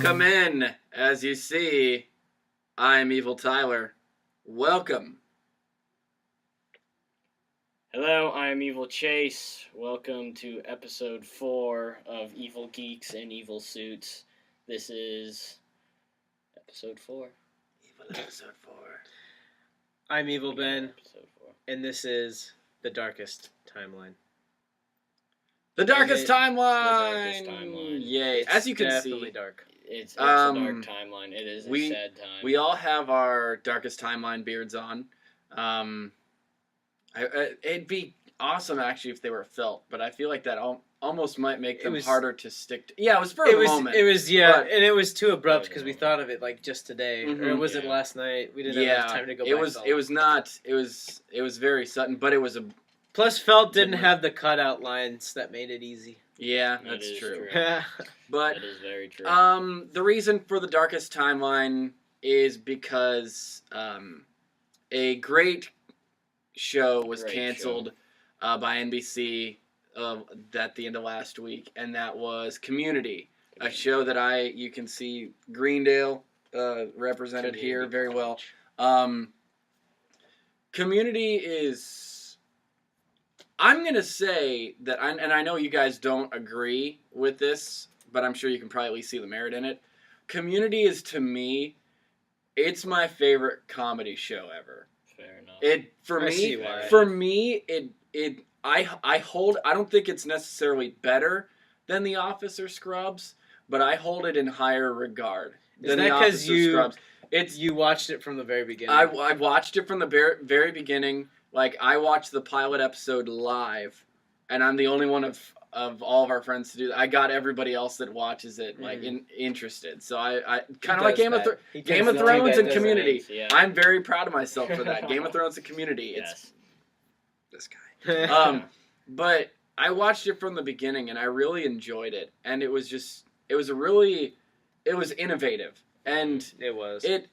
Welcome in. As you see, I'm Evil Tyler. Welcome. Hello, I'm Evil Chase. Welcome to episode 4 of Evil Geeks and Evil Suits. This is episode 4. Evil episode 4. I'm Evil Ben, Episode 4. and this is the darkest timeline. The darkest timeline. The darkest timeline. Yay! As you can Definitely see, dark. It's a dark timeline. It is we- a sad time. we all have our darkest timeline beards on. It'd be awesome actually if they were felt, but I feel like that almost might make them harder to stick to. Yeah, it was for a moment. It was but- and it was too abrupt because we thought of it like just today, or Mhm. was it Yeah. last night? We didn't have enough time to go. It was not. It was very sudden, but it was a. Plus, felt didn't have the cutout lines that made it easy. Yeah, That that's is true. Yeah. But That is very true. the reason for the darkest timeline is because a great show was canceled by NBC at the end of last week, and that was Community, a show that you can see Greendale represented here very well. Community is. I'm gonna say that, and I know you guys don't agree with this, but I'm sure you can probably at least see the merit in it. Community is, to me, it's my favorite comedy show ever. Fair enough. I don't think it's necessarily better than The Office or Scrubs, but I hold it in higher regard Is than that The 'cause Office or Scrubs. You watched it from the very beginning. I watched it from the very beginning. Like, I watched the pilot episode live, and I'm the only one of all of our friends to do that. I got everybody else that watches it interested. So I kind of like Game of Thrones and Community. Yeah. I'm very proud of myself for that. Game of Thrones and Community. Yes. It's this guy. But I watched it from the beginning, and I really enjoyed it. And it was innovative, and it was. It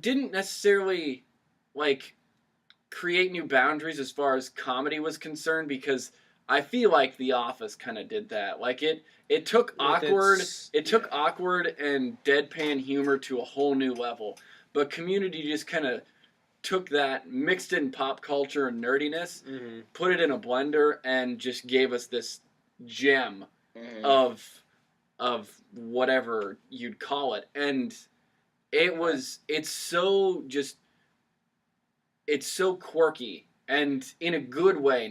didn't necessarily like create new boundaries as far as comedy was concerned, because I feel like The Office kind of did that. Like it took awkward and deadpan humor to a whole new level. But Community just kind of took that, mixed in pop culture and nerdiness, put it in a blender, and just gave us this gem of whatever you'd call it. And it's so quirky, and in a good way.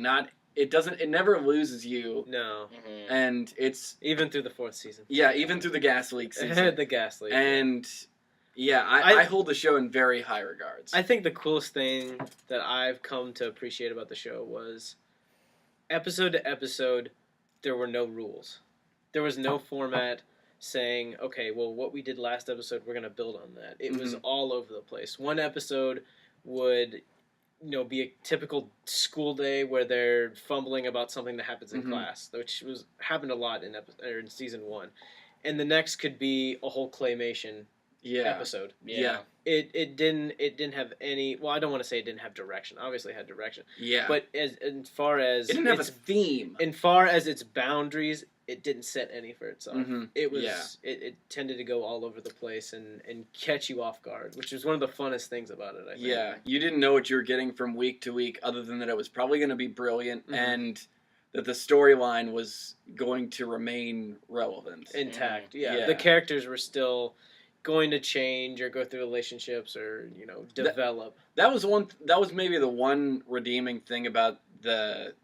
It never loses you. No. And it's Even through the 4th season. Yeah, even through the gas leak season. The gas leak. And yeah, I hold the show in very high regards. I think the coolest thing that I've come to appreciate about the show was episode to episode, there were no rules. There was no format saying, okay, well, what we did last episode, we're going to build on that. It was all over the place. One episode would, be a typical school day where they're fumbling about something that happens in class, which happened a lot in season 1. And the next could be a whole claymation episode. Yeah. It didn't have any. Well, I don't want to say it didn't have direction. Obviously, it had direction. Yeah. But as far as it didn't have a theme. In far as its boundaries, it didn't set any for itself. It was. Yeah. It tended to go all over the place and catch you off guard, which was one of the funnest things about it. I think. Yeah, you didn't know what you were getting from week to week, other than that it was probably going to be brilliant and that the storyline was going to remain relevant, intact. Yeah, the characters were still going to change or go through relationships or develop. That was maybe the one redeeming thing about the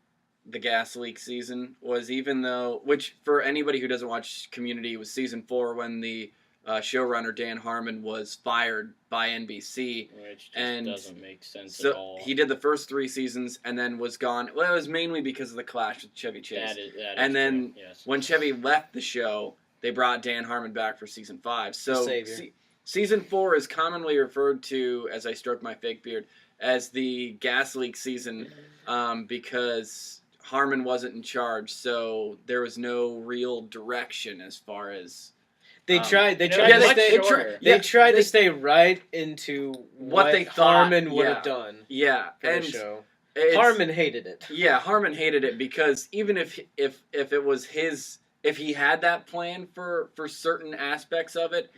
gas leak season, was even though, which for anybody who doesn't watch Community, was season 4 when the showrunner Dan Harmon was fired by NBC, which just doesn't make sense at all. He did the first 3 seasons and then was gone. Well, it was mainly because of the clash with Chevy Chase. That is then true, yes. When Chevy left the show, they brought Dan Harmon back for season 5. So season 4 is commonly referred to, as I stroke my fake beard, as the gas leak season, because Harmon wasn't in charge, so there was no real direction as far as They tried to stay right into what they thought Harmon would have done. Yeah, for the show. Harmon hated it. Yeah, Harmon hated it because even if it was his if he had that plan for certain aspects of it,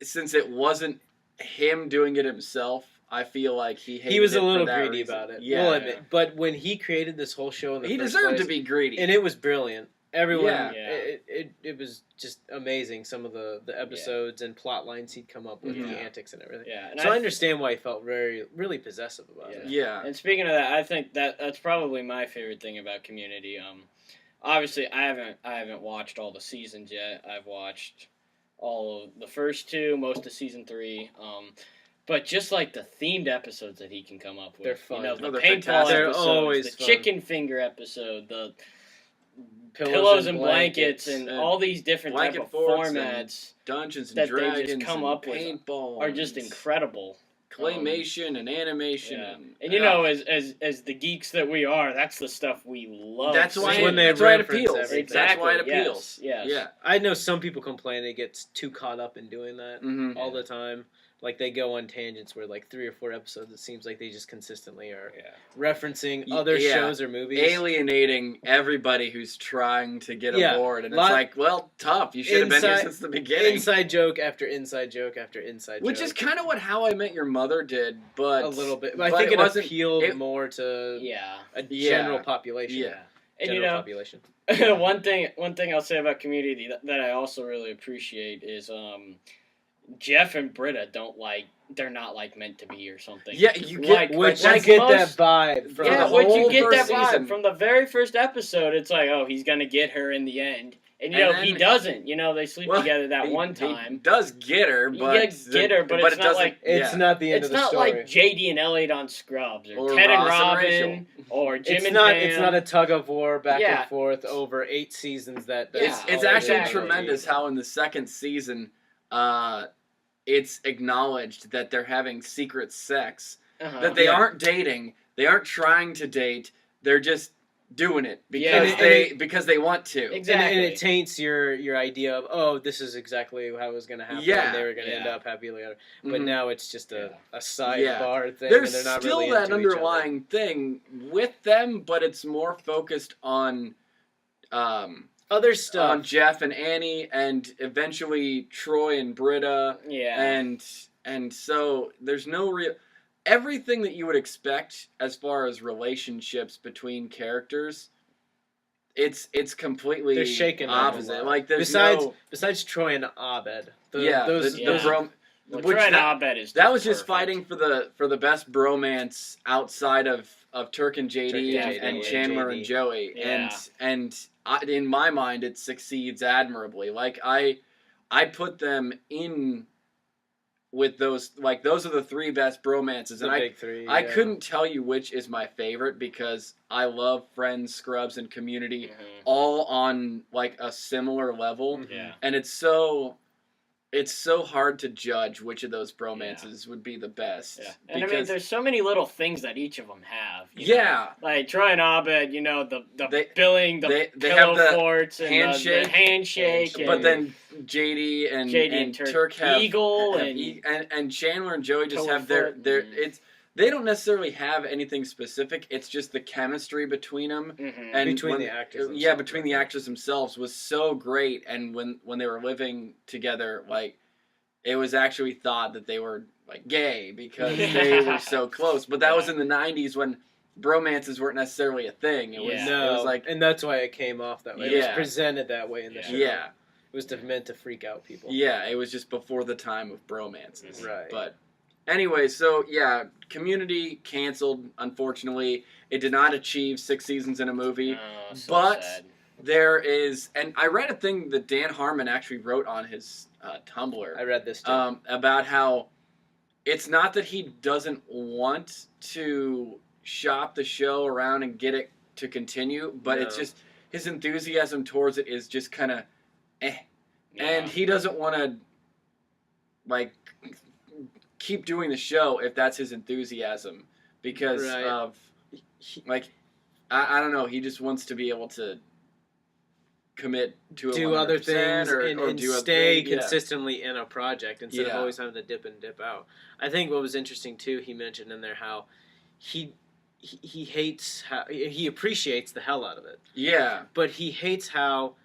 since it wasn't him doing it himself, I feel like he was it a little for that greedy reason. about it. Yeah, We'll admit. But when he created this whole show in the he first deserved place, to be greedy, and it was brilliant. Everyone, Yeah. It was just amazing. Some of the episodes and plot lines he'd come up with, the antics and everything. Yeah, and so I understand why he felt really possessive about it. Yeah. And speaking of that, I think that's probably my favorite thing about Community. Obviously, I haven't watched all the seasons yet. I've watched all of the first 2, most of season 3. But just like the themed episodes that he can come up with, they're fun. You know, the they're paintball fantastic. They're episodes, always the fun. chicken finger episode, the pillows and blankets, and all these different type of formats Dungeons and that Dragons they just come and up with paintball are just incredible. Claymation and animation And you know, as the geeks that we are, that's the stuff we love. that's why when they that's why it reference appeals. everything. That's why it Exactly, yes, appeals. yes. Yeah. I know some people complain it gets too caught up in doing that Mhm. all the time. Like they go on tangents where like 3 or 4 episodes, it seems like they just consistently are referencing other shows or movies, alienating everybody who's trying to get aboard, and it's like, well, tough. You should have been here since the beginning. Inside joke after inside joke after inside joke, which is kind of what How I Met Your Mother did, but a little bit. But I think it wasn't, appealed more to a general population. Yeah. And general population. one thing I'll say about Community that I also really appreciate is Jeff and Britta they're not like meant to be or something. Yeah, you get that vibe from the which whole you get that first vibe season. from the very first episode. It's like, oh, he's gonna get her in the end, and then, he doesn't. You know, they sleep together that one time. He does get her, but but it's not like it's not the end it's of the not story. like JD and Elliot on Scrubs or Or Ted and Ross and Robin or Jim it's and not. Pam. It's not a tug of war back and forth over 8 seasons. It's actually tremendous how in the second season, it's acknowledged that they're having secret sex, that they aren't dating, they aren't trying to date, they're just doing it because they want to. Exactly. And it taints your idea of, this is exactly how it was going to happen. And they were going to end up happily. But now it's just a sidebar thing. There's and they're not still really that into each other. underlying thing with them, but it's more focused on other stuff, on Jeff and Annie, and eventually Troy and Britta. And so there's no real everything that you would expect as far as relationships between characters. It's completely they're shaken opposite. Like there's besides Troy and Abed. Troy and Abed is that was just fighting for the best bromance outside of Turk and JD and Chandler and Joey, and in my mind it succeeds admirably. Like I put them in with those, like those are the 3 best bromances, and big 3. I couldn't tell you which is my favorite because I love Friends, Scrubs, and Community all on like a similar level, and it's so hard to judge which of those bromances would be the best. Yeah. And I mean, there's so many little things that each of them have. Yeah. Like Troy and Abed, the billing, the they pillow have the forts, and handshake, the handshake. But then JD and Turk have Eagle, and Chandler and Joey just have their they don't necessarily have anything specific. It's just the chemistry between them, and between the actors. Between the actors themselves was so great. And when they were living together, like it was actually thought that they were like gay because they were so close. But that was in the '90s when bromances weren't necessarily a thing. It was like, and that's why it came off that way. It was presented that way in the show. Yeah, it was meant to freak out people. Yeah, it was just before the time of bromances. Right. But anyway, so yeah, Community canceled, unfortunately. It did not achieve 6 seasons in a movie. Oh, so but sad. there is, and I read a thing that Dan Harmon actually wrote on his Tumblr. I read this too. About how it's not that he doesn't want to shop the show around and get it to continue, but it's just his enthusiasm towards it is just kind of and he doesn't want to like keep doing the show if that's his enthusiasm because of like I don't know, he just wants to be able to commit to do other things or and do stay consistently in a project instead of always having to dip in and dip out. I think what was interesting too, he mentioned in there how he hates how he appreciates the hell out of it. Yeah. But he hates how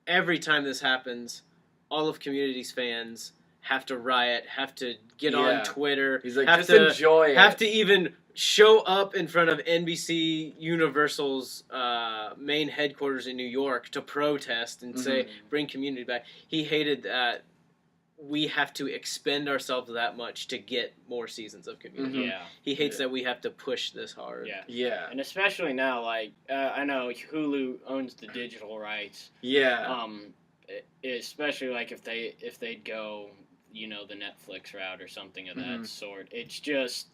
every time this happens, all of Community's fans have to riot, have to get on Twitter. He's like, have just to, enjoy it. Have to even show up in front of NBC Universal's main headquarters in New York to protest and say, bring Community back. He hated that we have to expend ourselves that much to get more seasons of Community. Yeah. He hates that we have to push this hard. Yeah. Yeah. And especially now, like, I know Hulu owns the digital rights. Yeah. Especially, like, if they'd go, you know, the Netflix route or something of that sort. It's just...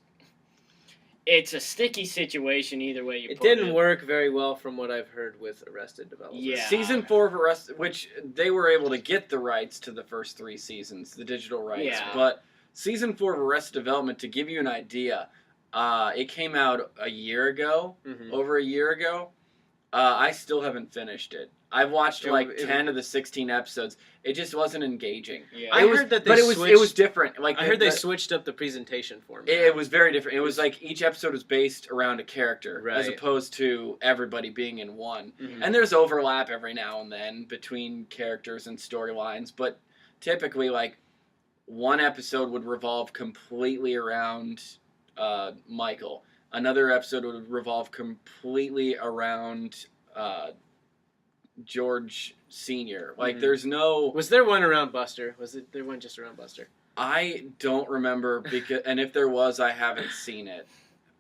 It's a sticky situation either way you put it. It didn't work very well from what I've heard with Arrested Development. Yeah. Season 4 of Arrested, which they were able to get the rights to the first 3 seasons, the digital rights. Yeah. But Season 4 of Arrested Development, to give you an idea, it came out a year ago, over a year ago. I still haven't finished it. I've watched like 10 of the 16 episodes. It just wasn't engaging. Yeah. I heard that they it was different. Like I heard they switched up the presentation format. It was very different. It was like each episode was based around a character, Right. as opposed to everybody being in one. And there's overlap every now and then between characters and storylines, but typically, like, one episode would revolve completely around Michael. Another episode would revolve completely around George Sr. Like, there's no... Was there one around Buster? Was there one just around Buster? I don't remember, because, and if there was, I haven't seen it.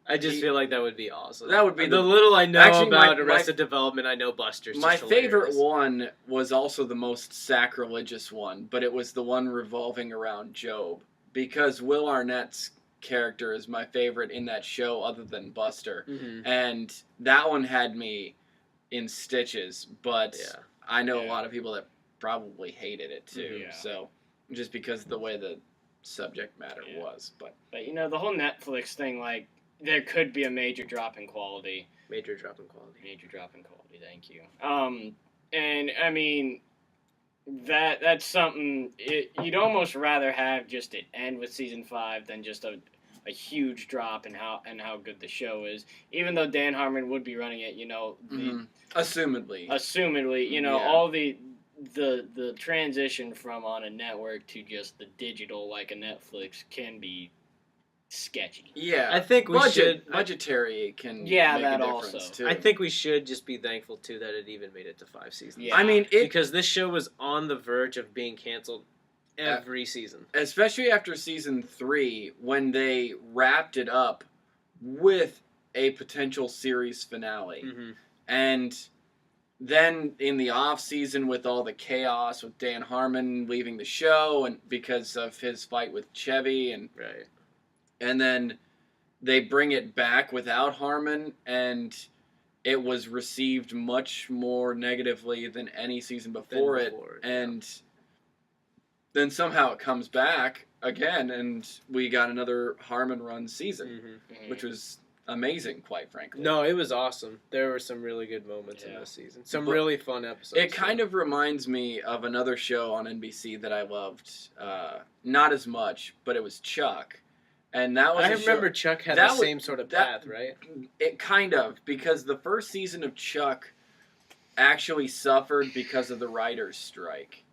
I just feel like that would be awesome. That would be the little I know actually, about Arrested Development. I know Buster's. My just favorite hilarious. one was also the most sacrilegious one, but it was the one revolving around Job, because Will Arnett's character is my favorite in that show, other than Buster, and that one had me in stitches. But I know a lot of people that probably hated it too. So just because of the way the subject matter was, but you know, the whole Netflix thing, like, there could be a major drop in quality. Major drop in quality. Major drop in quality. Thank you. And I mean, that's something you'd almost rather have just it end with season 5 than just a huge drop in how good the show is. Even though Dan Harmon would be running it, you know, assumedly, you know, all the transition from on a network to just the digital, like a Netflix, can be sketchy. Yeah, I think we should budgetary can make that a difference also. too. I think we should just be thankful too that it even made it to 5 seasons. Yeah. I mean, because this show was on the verge of being canceled every season, especially after season 3, when they wrapped it up with a potential series finale, and then in the off season with all the chaos with Dan Harmon leaving the show and because of his fight with Chevy and then they bring it back without Harmon, and it was received much more negatively than any season before it. And then somehow it comes back again, and we got another Harmon-run season, which was amazing, quite frankly. No, it was awesome. There were some really good moments in this season. Some really fun episodes. It kind of reminds me of another show on NBC that I loved. Not as much, but it was Chuck. And that was I remember Chuck had the same sort of path, right? It kind of, because the first season of Chuck actually suffered because of the writers' strike.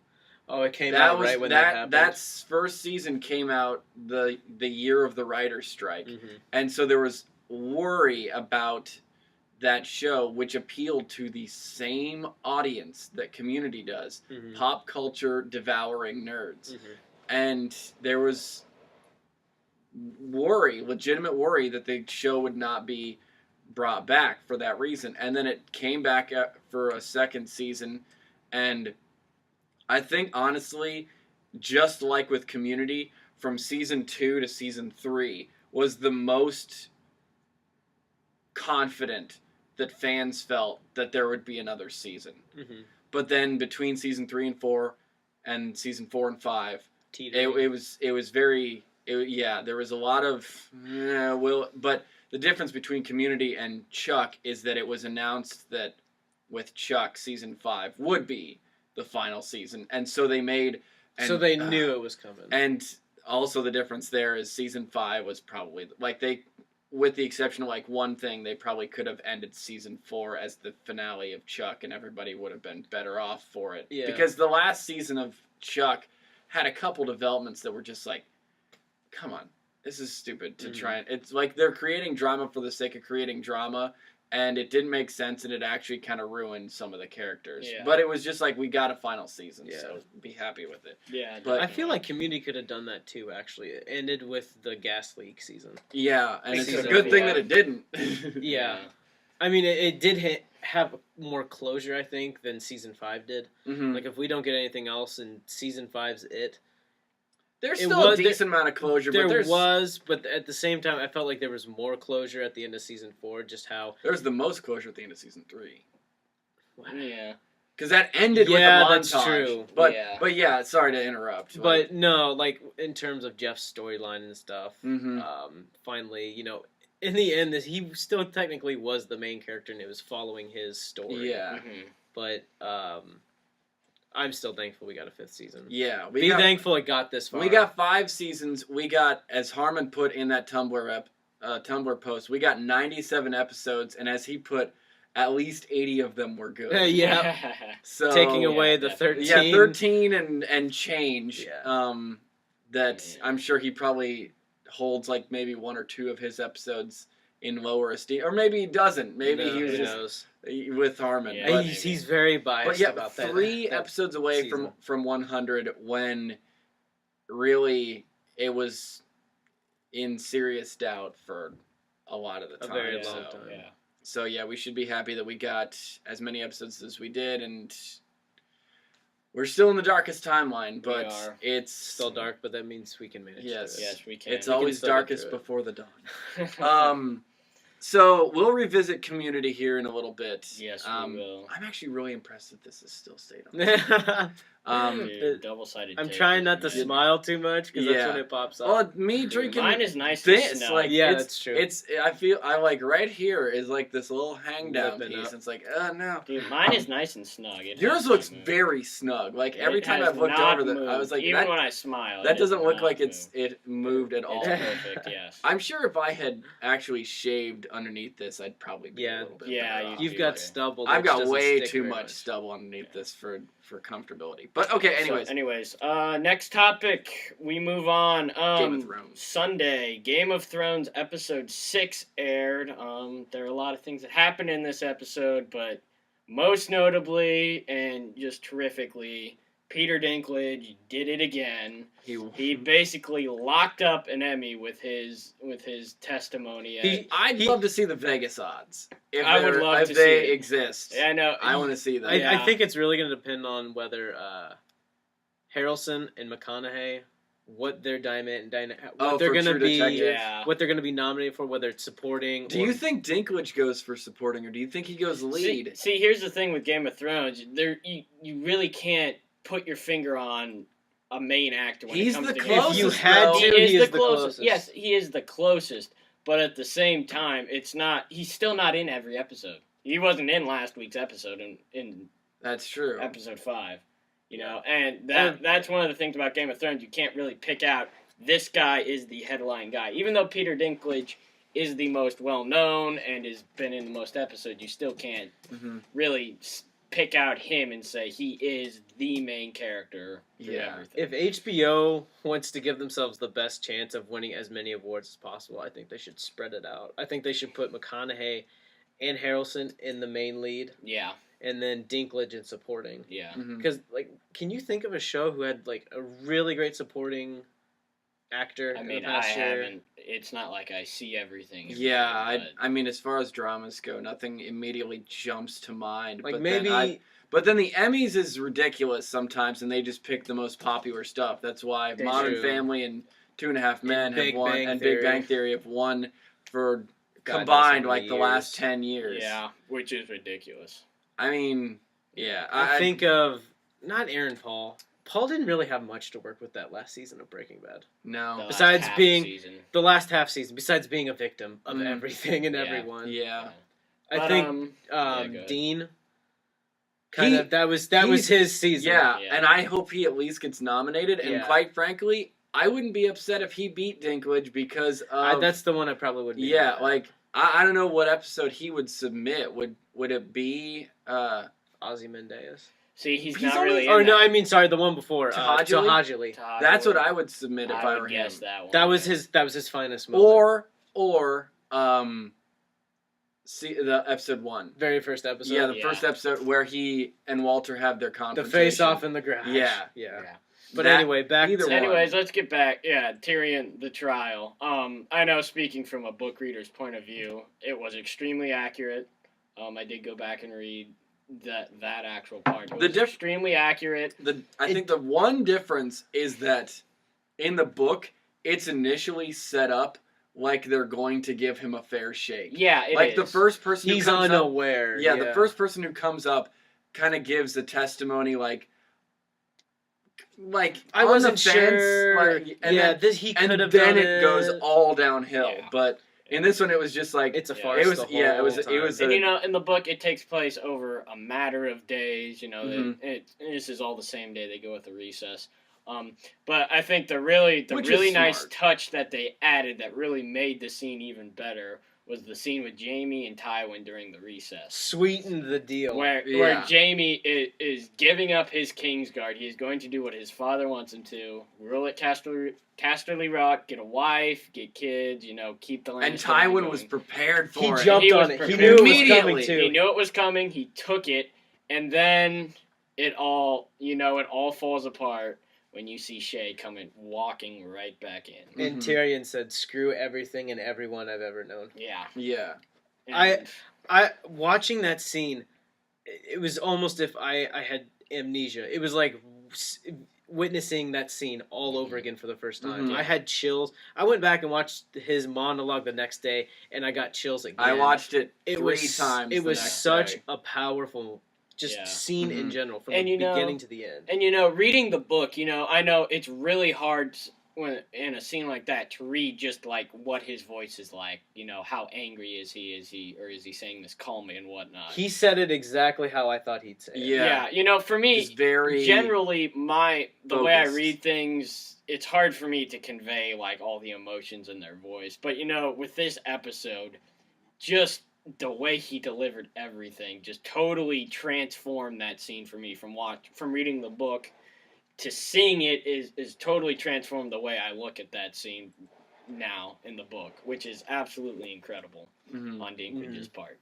Oh, it came out right when that happened? That first season came out the year of the writers' strike. And so there was worry about that show, which appealed to the same audience that Community does. Pop culture devouring nerds. And there was legitimate worry that the show would not be brought back for that reason. And then it came back for a second season, and I think, honestly, just like with Community, from season 2 to season 3 was the most confident that fans felt that there would be another season. But then between season 3 and 4 and season 4 and 5, it was very... there was a lot of but the difference between Community and Chuck is that it was announced that with Chuck, season 5 would be the final season, and so they made... so they knew it was coming. And also the difference there is season 5 was probably... Like, with the exception of like one thing, they probably could have ended season 4 as the finale of Chuck, and everybody would have been better off for it. Yeah. Because the last season of Chuck had a couple developments that were just like, come on, this is stupid to try and. It's like they're creating drama for the sake of creating drama, and it didn't make sense, and it actually kind of ruined some of the characters. Yeah. But it was just like, we got a final season, Yeah. so be happy with it. Yeah, But- I feel like Community could have done that too. Actually, it ended with the gas leak season. Yeah, and it's a Season good thing 4. that it didn't. Yeah. I mean, it did have more closure, I think, than season 5 did. Mhm. Like, if we don't get anything else, and season 5's it. There's It still a was- decent amount of closure, but but at the same time, I felt like there was more closure at the end of season 4. Just how. there's the most closure at the end of season 3. Yeah. Because that ended Yeah, with a that's montage. true. But yeah, sorry to interrupt. But no, like in terms of Jeff's storyline and stuff, Mhm. finally, in the end, he still technically was the main character, and it was following his story. Yeah. Mhm. But I'm still thankful we got a 5th season. Yeah, Be thankful it got this far. We got 5 seasons. We got, as Harmon put in that Tumblr post, we got 97 episodes, and as he put, at least 80 of them were good. yeah, So taking away the definitely. 13. yeah, 13 and change. Yeah. That Yeah. I'm sure he probably holds like maybe 1 or 2 of his episodes in lower esteem, or maybe he doesn't. Maybe No, he was who just knows? with Harmon. Yeah, but, He's very biased but yeah, about that. 3 that episodes away season. from 100 when really it was in serious doubt for a lot of the A time. very so, long time. Yeah. So yeah, we should be happy that we got as many episodes as we did, and we're still in the darkest timeline, but are. it's Still dark, but that means we can manage. Yes. through it. Yes, we can. It's We can always still get darkest through it. before the dawn. So we'll revisit Community here in a little bit. Yes, we will. I'm actually really impressed that this is still stayed on. Dude, double-sided I'm tape trying is not to amazing. smile too much because Yeah. that's when it pops up. Well, me drinking Mine is nice and this, snug. like Yeah, it's, that's true. It's I feel I like right here is like this little hang down Lipping piece. up. It's like no. Dude, mine is nice and snug. It Yours has looks not moved. very snug. Like It every time has I've looked not over, I moved. was like, even that, when I smile, that it doesn't has look not like moved. it moved at all. It's perfect. Yes. I'm sure if I had actually shaved underneath this, I'd probably be Yeah. a little bit Yeah, better off. You've be got okay. stubble. I've that got doesn't way stick too very much stubble underneath this for comfortability. But okay, So, anyways, next topic. We move on. Game of Thrones. Sunday, Game of Thrones episode 6 aired. There are a lot of things that happened in this episode, but most notably and just terrifically, Peter Dinklage did it again. He basically locked up an Emmy with his testimony. I'd love to see the Vegas odds. If I would love if to they see it. exist. I know. I want to see that. I Yeah. think it's really going to depend on whether Harrelson and McConaughey, what their Oh, what they're for going to True be, Detective? Yeah. what they're going to be nominated for, whether it's supporting. Do you think Dinklage goes for supporting, or do you think he goes lead? See, here's the thing with Game of Thrones. You really can't put your finger on a main actor when He's it comes the to closest. If you had though. to, He is he the is the closest. closest. Yes, he is the closest. But at the same time, it's not. He's still not in every episode. He wasn't in last week's episode in That's true. episode 5. You know, and that's one of the things about Game of Thrones. You can't really pick out this guy is the headline guy, even though Peter Dinklage is the most well known and has been in the most episodes. You still can't Mhm. really pick out him and say he is the main character through Yeah. everything. If HBO wants to give themselves the best chance of winning as many awards as possible, I think they should spread it out. I think they should put McConaughey and Harrelson in the main lead, Yeah, and then Dinklage in supporting. yeah. Mhm. Because, like, can you think of a show who had, like, a really great supporting actor I in mean, the I past year? haven't. It's not like I see everything. Yeah, but- I mean, as far as dramas go, nothing immediately jumps to mind. Like, but maybe... but then the Emmys is ridiculous sometimes, and they just pick the most popular stuff. That's why They Modern do. Family and Two and a Half Men have Big won, Bang and Theory. Big Bang Theory have won for God knows combined how many like the last years. 10 years. yeah, which is ridiculous. I mean, yeah. I think of... Not Aaron Paul. Paul didn't really have much to work with that last season of Breaking Bad. The no. last Besides half being- season. The last half season, besides being a victim of Mhm. everything and Yeah. everyone. Yeah. I But, think yeah, go ahead. Dean... Kind of, that was his season. Yeah, Yeah. and I hope he at least gets nominated. And Yeah. quite frankly, I wouldn't be upset if he beat Dinklage because of That's the one I probably would be. yeah, mad at. like I don't know what episode he would submit. Would it be Ozymandias. See, he's He's not only- really. Or in no, that. I mean, sorry, the one before. Tahajali? Tahajali. That's what I would submit if I, I were would him. guess that one. That was his finest moment. Or see the episode 1. Very first episode. Yeah, the first episode where he and Walter have their The confrontation. face off in the garage. Yeah. Yeah. Yeah. But That- anyway, back either to... one. Anyways, let's get back. Yeah, Tyrion, the trial. I know, speaking from a book reader's point of view, it was extremely accurate. I did go back and read that actual part. It was extremely accurate. I think the one difference is that in the book, it's initially set up like they're going to give him a fair shake. Yeah, it like is. the first person He's who comes up, unaware. yeah, the first person who comes up kind of gives a testimony like I on wasn't the fence, sure. like, and yeah, then, he and could have then done it goes all downhill. Yeah. But in this one, it was just like It's a Yeah. farce. it was. the whole Yeah, it was. time. It was. And a, you know, in the book, it takes place over a matter of days. You know, Mhm. this is all the same day. They go with the recess. But I think the really Which is nice smart. touch that they added that really made the scene even better was the scene with Jamie and Tywin during the recess. Sweetened the deal. Where Yeah. Jamie is giving up his Kingsguard. He is going to do what his father wants him to. Rule at Casterly Rock, get a wife, get kids, you know, keep the land. and Tywin was prepared for He it. jumped He on was it. He prepared. knew it was Immediately. coming too. He knew it was coming. He took it, and then it all falls apart when you see Shay coming walking right back in. And Mhm. Tyrion said, "Screw everything and everyone I've ever known." Yeah. Yeah. And I watching that scene, it was almost if I had amnesia. It was like witnessing that scene all over again for the first time. Mhm. I had chills. I went back and watched his monologue the next day, and I got chills again. I watched it it 3 was, times. It the was next such day. a powerful Yeah. scene in Mhm. general from And the you know- beginning to the end. And you know, reading the book, you know, I know it's really hard when in a scene like that to read just like what his voice is like. You know, how angry is he, or is he saying this calmly and whatnot? He said it exactly how I thought he'd say it. Yeah. You know, for me, Just very generally the way I focused. read things, it's hard for me to convey like all the emotions in their voice. But you know, with this episode, just the way he delivered everything just totally transformed that scene for me from reading the book to seeing it is totally transformed the way I look at that scene now in the book, which is absolutely incredible Mhm. on Dinklage's part.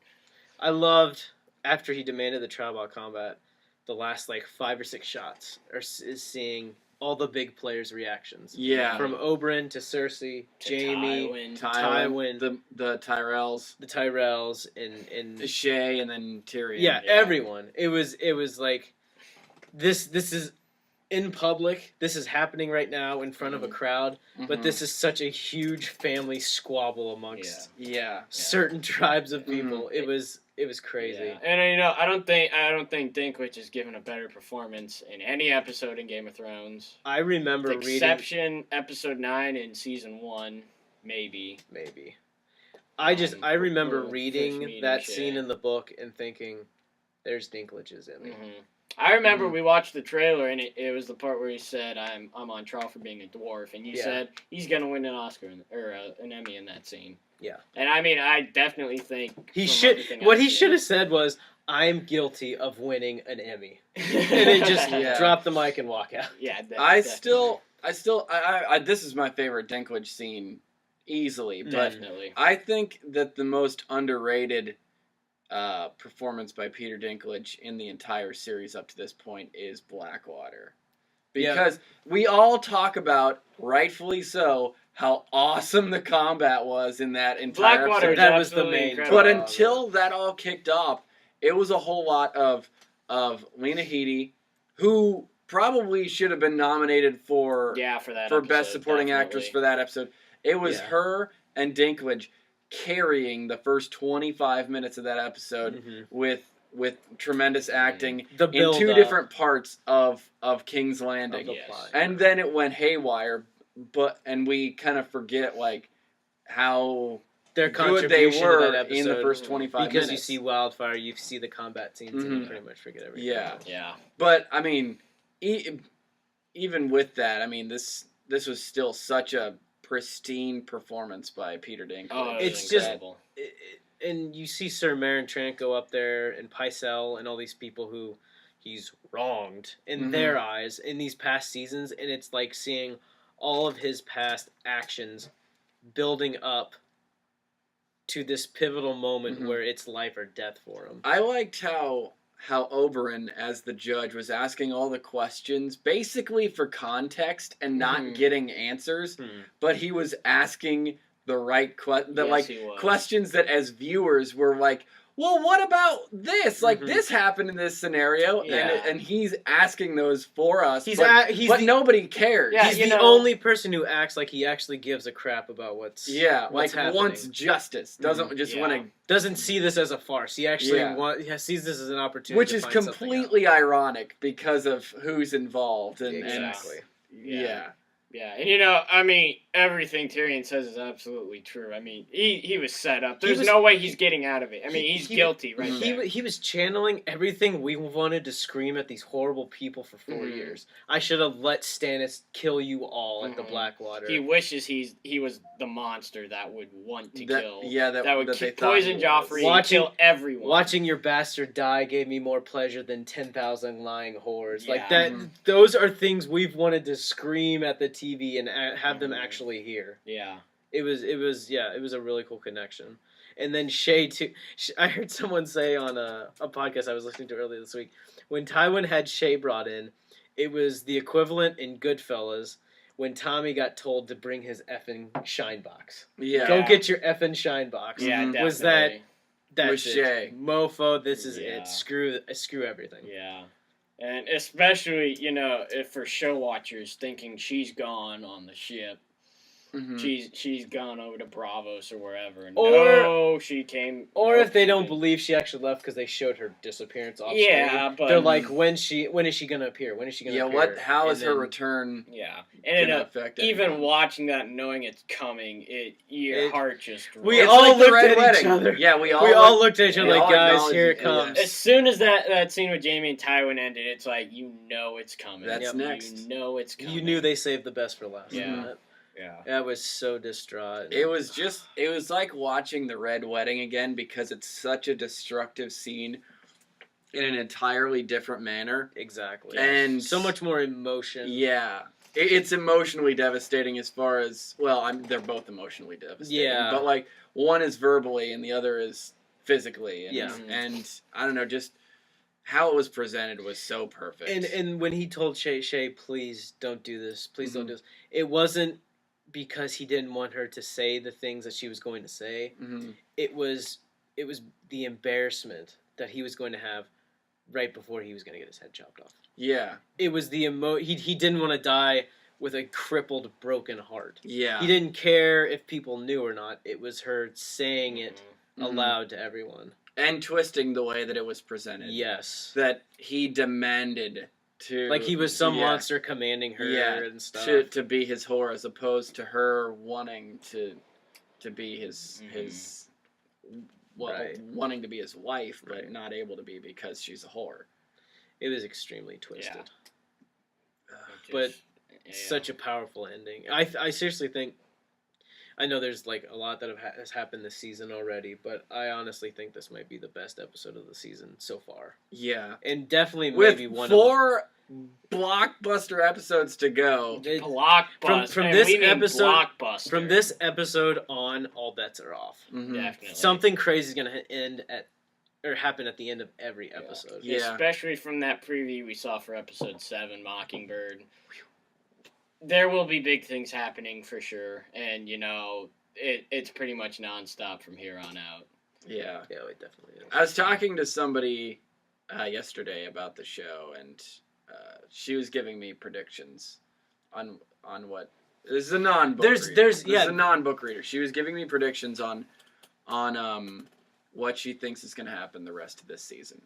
I loved after he demanded the trial by combat, the last like 5 or 6 shots is seeing all the big players' reactions. Yeah. From Oberyn to Cersei, To Jamie, Tywin. Tywin. the Tyrells, the Tyrells, and Shay, and then Tyrion. yeah, Yeah. everyone. It was like this is in public. This is happening right now in front of a crowd, but Mhm. this is such a huge family squabble amongst Yeah. certain tribes of people. It was crazy. Yeah. And you know, I don't think Dinklage has given a better performance in any episode in Game of Thrones. I remember reading Exception episode 9 in season 1, maybe. maybe. I remember first reading meeting that Shay. scene in the book and thinking, "There's Dinklage's in me." hmm I remember Mhm. we watched the trailer and it was the part where he said, "I'm on trial for being a dwarf," and you Yeah. said he's gonna win an Oscar or an Emmy in that scene. Yeah. And I mean, I definitely think He from should. everything What I've he seen- should have said was, "I'm guilty of winning an Emmy," and then just Yeah. drop the mic and walk out. Yeah, I definitely. still, this is my favorite Dinklage scene, easily. But Definitely. I think that the most underrated performance by Peter Dinklage in the entire series up to this point is Blackwater. Yeah. Because we all talk about, rightfully so, how awesome the combat was in that entire Blackwater episode. is That was the absolutely main incredible. But draw. until that all kicked off, it was a whole lot of Lena Headey, who probably should have been nominated for Yeah, for that for episode, Best Supporting Actress definitely. for that episode. It was Yeah. her and Dinklage carrying the first 25 minutes of that episode Mhm. with tremendous acting The in build 2 up different parts of King's of Landing. the Yes. plot. And then it went haywire, and we kind of forget like how Their good they contribution were to that episode, in the first 25 because minutes. you see Wildfire, you see the combat scenes, and you Mhm. pretty much forget everything. Yeah. else. Yeah. But I mean, even with that, I mean this was still such a pristine performance by Peter Dinklage. Oh, It's it's just- incredible. And you see Sir Marin Trant go up there, and Pycelle, and all these people who he's wronged in Mhm. their eyes in these past seasons, and it's like seeing all of his past actions building up to this pivotal moment Mhm. where it's life or death for him. I liked how Oberyn, as the judge, was asking all the questions basically for context and not Mhm. getting answers, Hmm. but he was asking the right Yes, he was. questions that as viewers were like, well, what about this? Like Mhm. this happened in this scenario, Yeah. and he's asking those for us. He's but the nobody cares. Yeah, he's you the know- only person who acts like he actually gives a crap about what's Yeah, what's like happening. wants justice, doesn't just Yeah. want to, Doesn't see this as a farce. He actually Yeah. sees this as an opportunity, which to is find something out. completely ironic because of who's involved and Exactly. yeah. Yeah, and you know, I mean, everything Tyrion says is absolutely true. I mean, he was set up. There's no way he's getting out of it. I mean, he's guilty right there. He was channeling everything we wanted to scream at these horrible people for 4 Mhm. years. I should have let Stannis kill you all at the Mhm. Blackwater. He wishes he was the monster that would want to kill. That would they thought poison he Joffrey was. and Watching- kill everyone. Watching your bastard die gave me more pleasure than 10,000 lying whores. Like Yeah. that. Mhm. Those are things we've wanted to scream at the TV and have them Mhm. actually hear. Yeah. It was a really cool connection. And then Shay too. I heard someone say on a podcast I was listening to earlier this week, when Tywin had Shay brought in, it was the equivalent in Goodfellas when Tommy got told to bring his effing shine box. Yeah. Go get your effing shine box. Yeah, Mhm. definitely. Was that- That's With it. Shay. Mofo, this is Yeah. it. Screw everything. Yeah. And especially, you know, if for show watchers thinking she's gone on the ship, Mhm. she's gone over to Bravos or wherever. And Or- no, she came. Or nope, if they she don't didn't. believe she actually left because they showed her disappearance off Yeah, screen, but- they're like, when is she gonna appear? When is she gonna Yeah, appear? how is And her then- return Yeah, and gonna affect even anything? watching that, knowing it's coming, your It- heart just. We It's all like the looked Red at each Wedding. other. Yeah, we all looked at each other we like, all guys, acknowledged here it, it yeah. comes. As soon as that scene with Jaime and Tywin ended, it's like you know it's coming. That's Yep. next. You know it's coming. You knew they saved the best for last. Yeah. That, Yeah. that was so distraught. It was like watching the Red Wedding again because it's such a destructive scene in an entirely different manner. Exactly. And so much more emotion. Yeah. It's emotionally devastating as far as, well, they're both emotionally devastating. Yeah. But like one is verbally and the other is physically. And, Yeah. and I don't know, just how it was presented was so perfect. And when he told Shay, please don't do this. Please don't Mhm. do this. It wasn't because he didn't want her to say the things that she was going to say. Mhm. It was the embarrassment that he was going to have right before he was going to get his head chopped off. Yeah. It was the he didn't want to die with a crippled, broken heart. Yeah. He didn't care if people knew or not. It was her saying it Mhm. aloud to everyone. And twisting the way that it was presented. Yes. That he demanded to, Like he was some yeah, monster commanding her and stuff. to be his whore as opposed to her wanting to be his Mhm. his well, Right. wanting to be his wife but Right. not able to be because she's a whore. It was extremely twisted. Just- But Such a powerful ending. I seriously think. I know there's like a lot that has happened this season already, but I honestly think this might be the best episode of the season so far, Yeah. and definitely With maybe one 4 blockbuster episodes to go. It- blockbuster. from and this we mean episode- blockbuster. from this episode on. All bets are off. Mhm. Definitely Something crazy is gonna end at or happen at the end of every episode. Yeah. Especially from that preview we saw for episode 7, Mockingbird. There will be big things happening for sure, and you know it's pretty much nonstop from here on out. Yeah. Yeah, it definitely is. I was talking to somebody yesterday about the show, and she was giving me predictions on what. This is a non-book. There's- reader. there's- This yeah. is a non-book reader. She was giving me predictions on what she thinks is going to happen the rest of this season.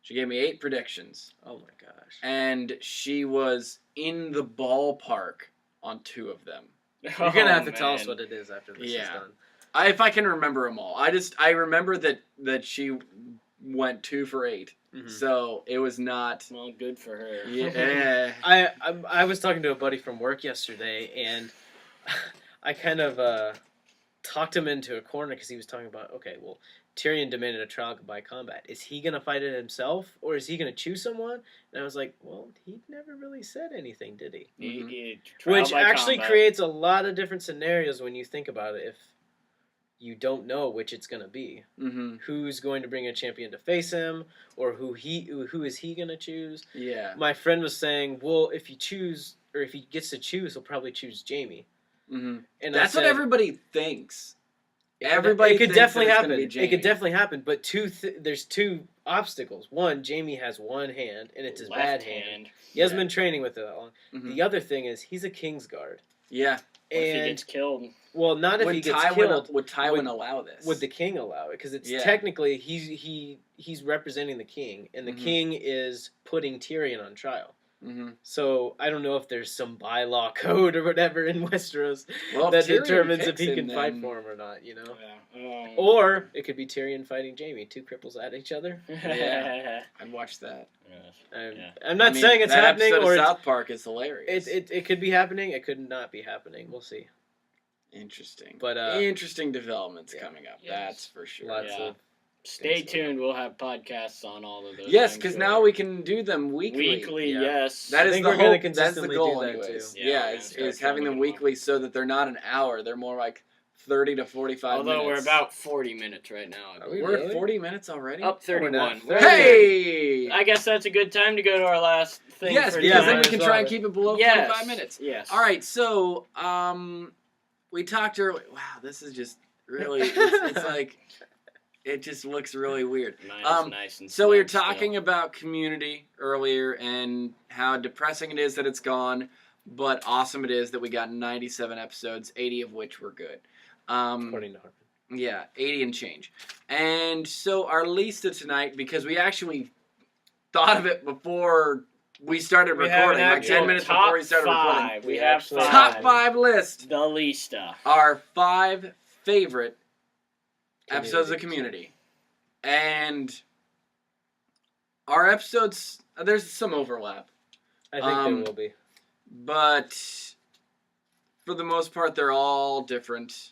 She gave me 8 predictions, Oh my gosh. and she was in the ballpark on 2 of them. You're gonna have to tell us what it is after this is Yeah. done. If I can remember them all. I remember that she went 2 for 8. Mhm. So it was not. Well, good for her. Yeah. I was talking to a buddy from work yesterday, and I kind of talked him into a corner because he was talking about, okay, well, Tyrion demanded a trial by combat. Is he gonna fight it himself, or is he gonna choose someone? And I was like, well, he never really said anything, did he? Which actually creates a lot of different scenarios when you think about it. If you don't know which it's gonna be, who's going to bring a champion to face him, or who is he gonna choose? Yeah. My friend was saying, well, if he gets to choose, he'll probably choose Jamie. And that's what everybody thinks. Everybody. It could thinks definitely that it's happen. gonna be Jamie. It could definitely happen. But there's two obstacles. One, Jamie has one hand, and it's his bad hand. He hasn't been training with it that long. The other thing is he's a Kingsguard. Yeah. And if he gets killed. Well, not if he gets killed. Would Tywin allow this? Would the king allow it? Because it's technically he's representing the king, and the king is putting Tyrion on trial. So I don't know if there's some bylaw code or whatever in Westeros that determines if he can fight for him or not. You know, or it could be Tyrion fighting Jamie, two cripples at each other. Yeah, I'd watch that. I'm not saying it's happening. That episode or of South Park is hilarious. It could be happening. It could not be happening. We'll see. Interesting, but interesting developments coming up. Yes. That's for sure. Lots of. Stay tuned. We'll have podcasts on all of those. Yes, because now we can do them weekly. Weekly, yes. That is the hope. That's the goal, do anyways. Too. Yeah, is having them weekly so that they're not an hour. They're more like 30 to 45 minutes. Although we're about 40 minutes right now. We're at 40 minutes already? Up 31. Hey! I guess that's a good time to go to our last thing. Yes, because then we can try and keep it below 25 minutes. Yes. All right, so we talked earlier. Wow, this is just really, it's like... It just looks really weird. Nice and so we were talking about Community earlier and how depressing it is that it's gone, but awesome it is that we got 97 episodes, 80 of which were good. According to Harper. Yeah, 80 and change. And so our lista tonight, because we actually thought of it before we started recording, like 10 minutes before we started recording. We have 5. Top 5 list. The lista. Our 5 favorite episodes of Community. And our episodes, there's some overlap. I think there will be. But for the most part, they're all different.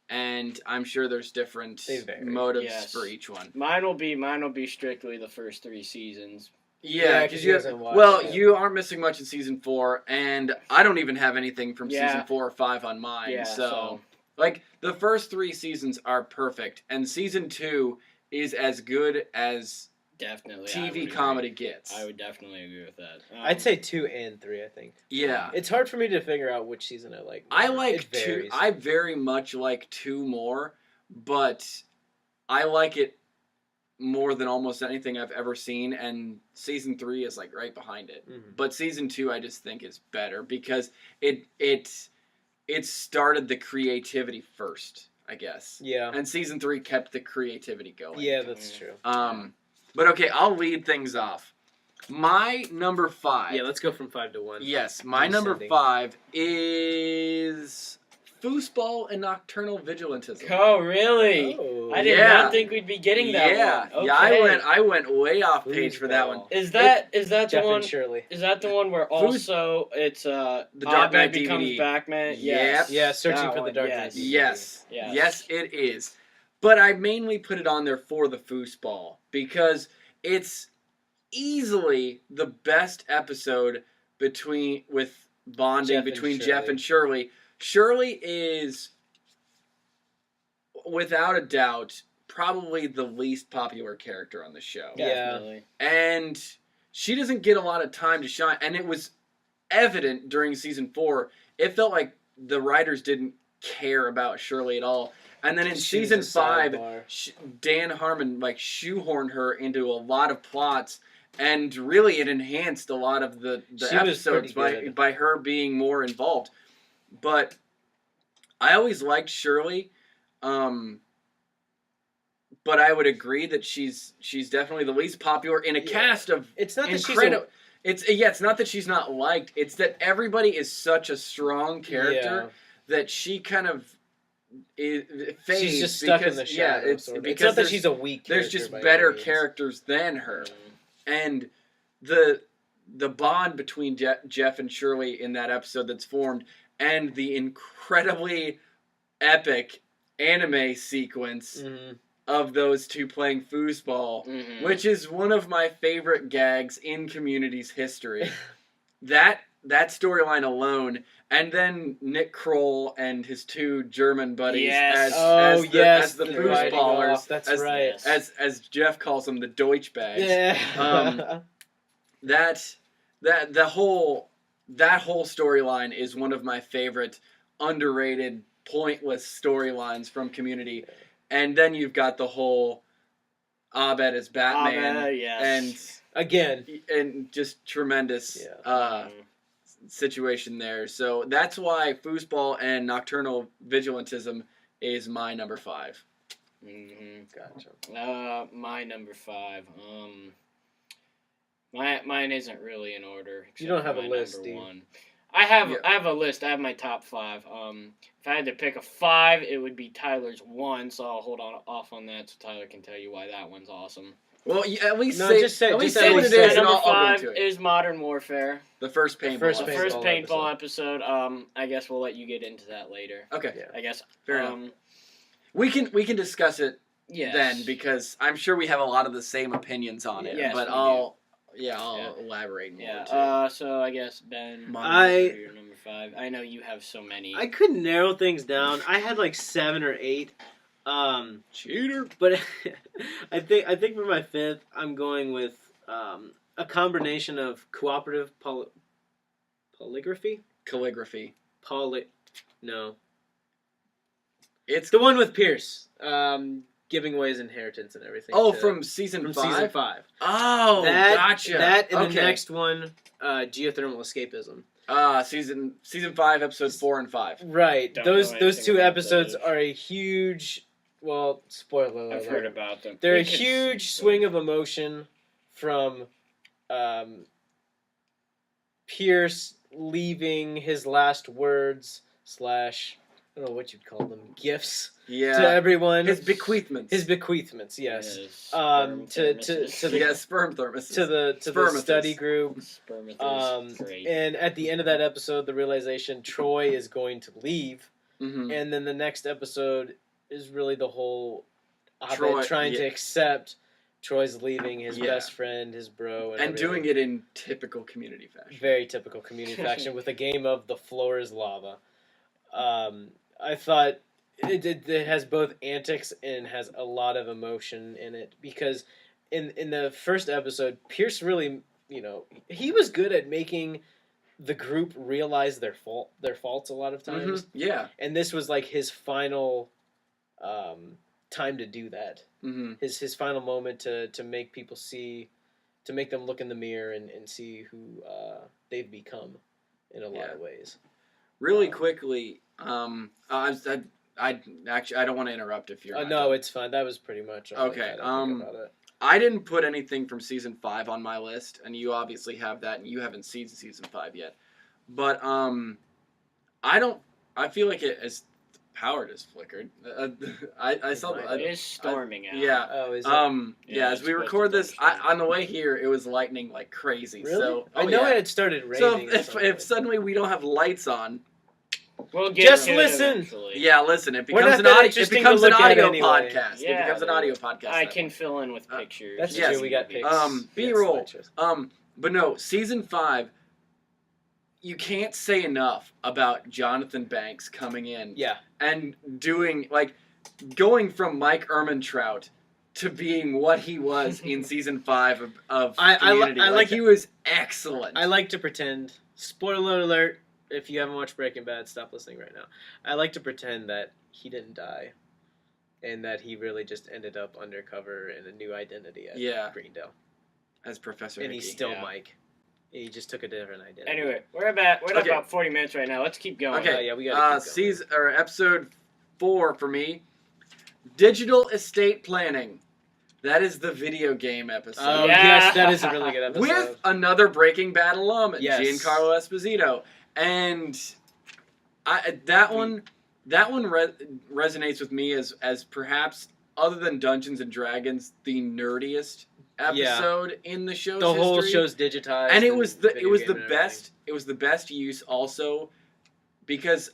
And I'm sure there's different motives for each one. Mine will be strictly the first 3 seasons. Yeah, because you aren't missing much in season 4, and I don't even have anything from season 4 or 5 on mine. Yeah, so like, the first 3 seasons are perfect, and season 2 is as good as TV comedy gets. I would definitely agree with that. I'd say 2 and 3, I think. Yeah. It's hard for me to figure out which season I like more. I like 2. I very much like 2 more, but I like it more than almost anything I've ever seen, and season 3 is, like, right behind it. But season 2 I just think is better, because it started the creativity first, I guess. Yeah. And season 3 kept the creativity going. Yeah, that's true. But okay, I'll lead things off. My number 5. Yeah, let's go from 5 to 1. Yes, my number 5 is foosball and nocturnal vigilantism. Oh, really? Oh. I did not think we'd be getting that one. Okay. Yeah, I went way off page for that one. Is that the Jeff one? And Shirley. Is that the one where also it's the Dark Knight becomes DVD. Batman? Yes. Yeah, searching for the Dark Knight. Yes, it is. But I mainly put it on there for the foosball because it's easily the best episode with bonding between Jeff and Shirley. Shirley is, without a doubt, probably the least popular character on the show. Definitely. And she doesn't get a lot of time to shine. And it was evident during season 4. It felt like the writers didn't care about Shirley at all. And then in season 5, Dan Harmon shoehorned her into a lot of plots. And really it enhanced a lot of the episodes by her being more involved. But I always liked Shirley, but I would agree that she's definitely the least popular in a cast of It's not that it's not that she's not liked. It's that everybody is such a strong character that she kind of fades. She's just stuck in the shadow. It's not that she's a weak character. There's just better characters than her. and the bond between Jeff and Shirley in that episode that's formed, and the incredibly epic anime sequence of those two playing foosball, which is one of my favorite gags in Community's history. that storyline alone, and then Nick Kroll and his two German buddies as the foosballers. That's right. As Jeff calls them, the Deutschbags. Yeah. That whole storyline is one of my favorite underrated, pointless storylines from Community. And then you've got the whole Abed as Batman, and again, and just tremendous situation there. So that's why foosball and nocturnal vigilantism is my number 5. Gotcha. My number 5. Mine isn't really in order. You don't have a list, do you? I have a list. I have my top 5. If I had to pick a 5, it would be Tyler's 1. So I'll hold off on that, so Tyler can tell you why that one's awesome. Well, at least No, say just say- at least just say say what it say is, and number I'll go 5 into it. is Modern Warfare. The first paintball. first The episode. first paintball episode. I guess we'll let you get into that later. Okay, Yeah. I guess. fair enough. We can discuss it Yes. then, because I'm sure we have a lot of the same opinions on it. Yes, but we I'll Yeah. elaborate more. Yeah. So I guess Ben. Your number 5. I know you have so many. I couldn't narrow things down. I had like 7 or 8. Cheater. But I think for my 5th, I'm going with a combination of cooperative calligraphy. No, It's the one with Pierce, giving away his inheritance and everything. from season 5. Season 5. Oh, gotcha. That and okay. the next one, geothermal escapism. Season 5, episodes 4 and 5. Right. Don't know Those anything 2 about episodes those. are a huge. Well, spoiler alert. I've heard about them. They're a We could- huge swing of emotion from Pierce leaving his last words / I don't know what you'd call them, gifts Yeah. to everyone. His bequeathments. His bequeathments, yes. Sperm To thermoses. the sperm thermoses. to the Spermithus. study group. Spermithus. Great. And at the end of that episode, the realization Troy is going to leave, Mm-hmm. and then the next episode is really the whole Troy- Abed trying to yeah. accept Troy's leaving, his Yeah. best friend, his bro, And doing it in typical Community fashion. very typical Community fashion with a game of the floor is lava. I thought it has both antics and has a lot of emotion in it, because in the first episode, Pierce really, he was good at making the group realize their faults a lot of times. Mm-hmm. Yeah. And this was like his final time to do that. Mm-hmm. His final moment to make people see, to make them look in the mirror and see who they've become in a lot of ways. Really quickly, I don't want to interrupt if you're. Not No, done. it's fine. That was pretty much all Okay, I think about it. I didn't put anything from season 5 on my list, and you obviously have that, and you haven't seen season 5 yet. But I feel like it as the power just flickered. I saw It is storming out. Yeah. Oh, is it? Yeah. As it's we supposed record to this, thunderstorm. on the way here, it was lightning like crazy. Really? So I know yeah. it had started So raining. or something. if suddenly we don't have lights on, We'll get Just to it listen. eventually. yeah, listen, it We're becomes not an that audio. It interesting becomes to an look at audio anyway. podcast. Yeah, It becomes an audio podcast. I that can way. fill in with pictures. That's Yes. true. We got pics. B-roll. slideshows. But no, season 5. You can't say enough about Jonathan Banks coming in Yeah. and doing going from Mike Ehrmantraut to being what he was in season 5 of Community. I like he was excellent. I like to pretend. Spoiler alert! If you haven't watched Breaking Bad, stop listening right now. I like to pretend that he didn't die, and that he really just ended up undercover in a new identity at Greendale. as Professor And Hickey. he's still Yeah. Mike. He just took a different identity. Anyway, we're at Okay. about 40 minutes right now. Let's keep going. Okay. Yeah, we gotta keep going. season or episode 4 for me. Digital estate planning. That is the video game episode. Oh Yeah. yes, that is a really good episode. With another Breaking Bad alum, Yes. Giancarlo Esposito, and that one resonates with me as perhaps, other than Dungeons and Dragons, the nerdiest episode in the show's The whole history. show's digitized, And it was the video best. It was the best use also, because